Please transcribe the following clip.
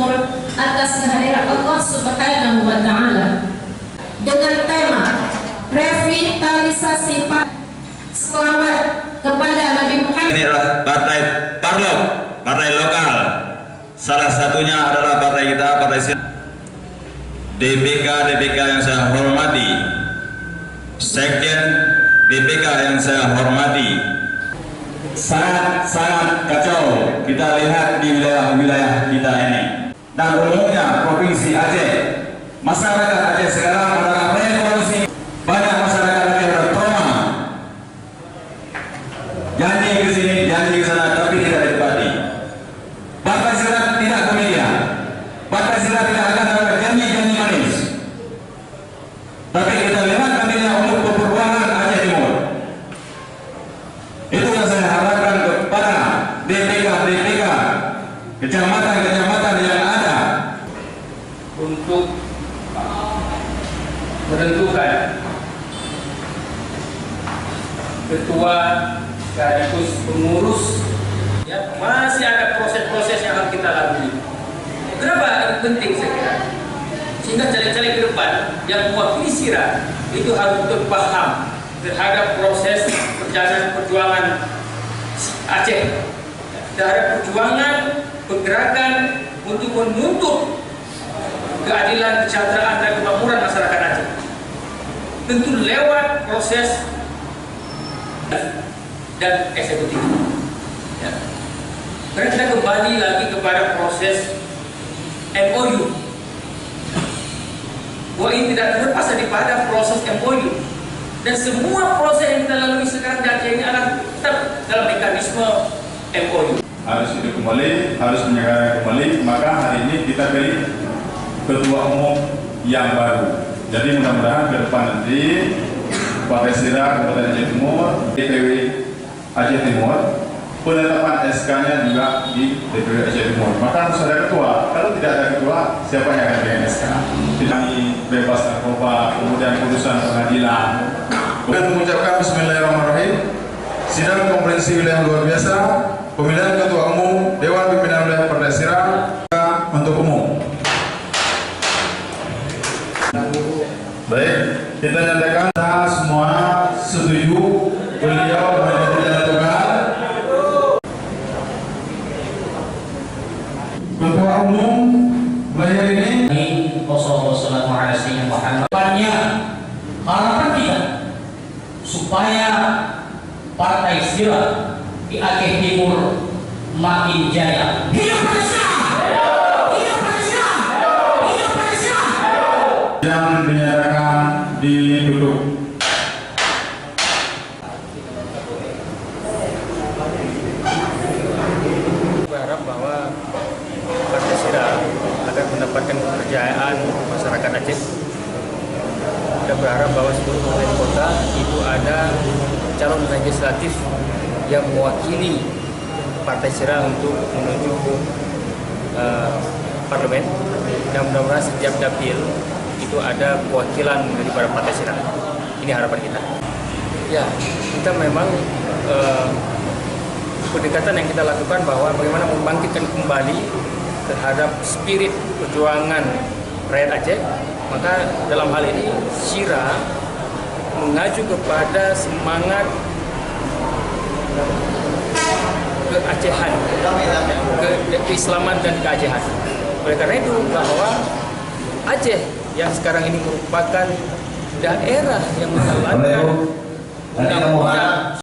Timur atas kehadiran Allah Subhanahu wa Ta'ala dengan tema revitalisasi selamat kepada Nabi Muhammad. Ini adalah partai Parlok, partai lokal. Salah satunya adalah partai kita, partai DPK yang saya hormati, Sekjen DPK yang saya hormati. Sangat kacau kita lihat di wilayah kita ini dan umumnya Provinsi Aceh. Masyarakat Aceh sekarang adalah revolusi. Banyak masyarakat Aceh bertrauma, janji ke sini, janji ke sana, tapi tidak ditepati. Partai Sirat tidak komedia, Partai Sirat tidak akan ada janji-janji manis, tapi kita lihat nantinya untuk perubahan Aceh Timur. Itu yang saya harapkan kepada DPK kecamatan-kecamatan yang ada untuk menentukan ketua sekaligus pengurus. Ya, masih ada proses-proses yang harus kita lalui. Kenapa ini penting saya kira? Sehingga caleg-caleg ke depan yang mewakili Sira itu harus betul paham terhadap proses perjuangan Aceh, terhadap perjuangan pergerakan untuk menuntut keadilan, kesejahteraan dan kemakmuran masyarakat Aceh. Tentu lewat proses dan eksekutif. Ya. Karena kita kembali lagi kepada proses MOU. Bahwa ini tidak terlepas daripada proses MOU. Dan semua proses yang kita lalui sekarang di Aceh ini adalah tetap dalam mekanisme MOU. Harus hidup kembali, harus menyegarkan kembali. Maka hari ini kita pilih ketua umum yang baru. Jadi mudah-mudahan ke depan nanti Partai Sira Kabupaten Aceh Timur, DPW Aceh Timur, penetapan SK-nya juga di DPW Aceh Timur. Maka harus ada ketua. Kalau tidak ada ketua, siapa yang akan dengan SK? Tidak bebas narkoba, kemudian putusan pengadilan. Dan mengucapkan Bismillahirrahmanirrahim. Sidang Konferensi Wilayah luar biasa pemilihan ketua umum Dewan Pimpinan Wilayah Partai Sira untuk umum. Baik, kita nyatakan semua setuju beliau menentukan ketua umum wilayah ini. Harapan kita supaya Partai Sira di Aceh Timur makin jaya. Hidup Malaysia! Hidup Malaysia! Hidup Malaysia! Yang dinyatakan ditutup. Berharap bahwa Partai Sira akan mendapatkan kepercayaan masyarakat Aceh. Kita berharap bahwa seluruh kabupaten kota itu ada calon legislatif yang mewakili Partai Sira untuk menuju parlemen, dan mudah-mudahan setiap dapil itu ada perwakilan daripada Partai Sira. Ini harapan kita. Ya, kita memang pendekatan yang kita lakukan bahwa bagaimana membangkitkan kembali terhadap spirit perjuangan rakyat Aceh. Maka dalam hal ini Sira mengacu kepada semangat keacehan, keislaman dan keacehan. Oleh karena itu bahwa Aceh yang sekarang ini merupakan daerah yang menjalankan undang-undang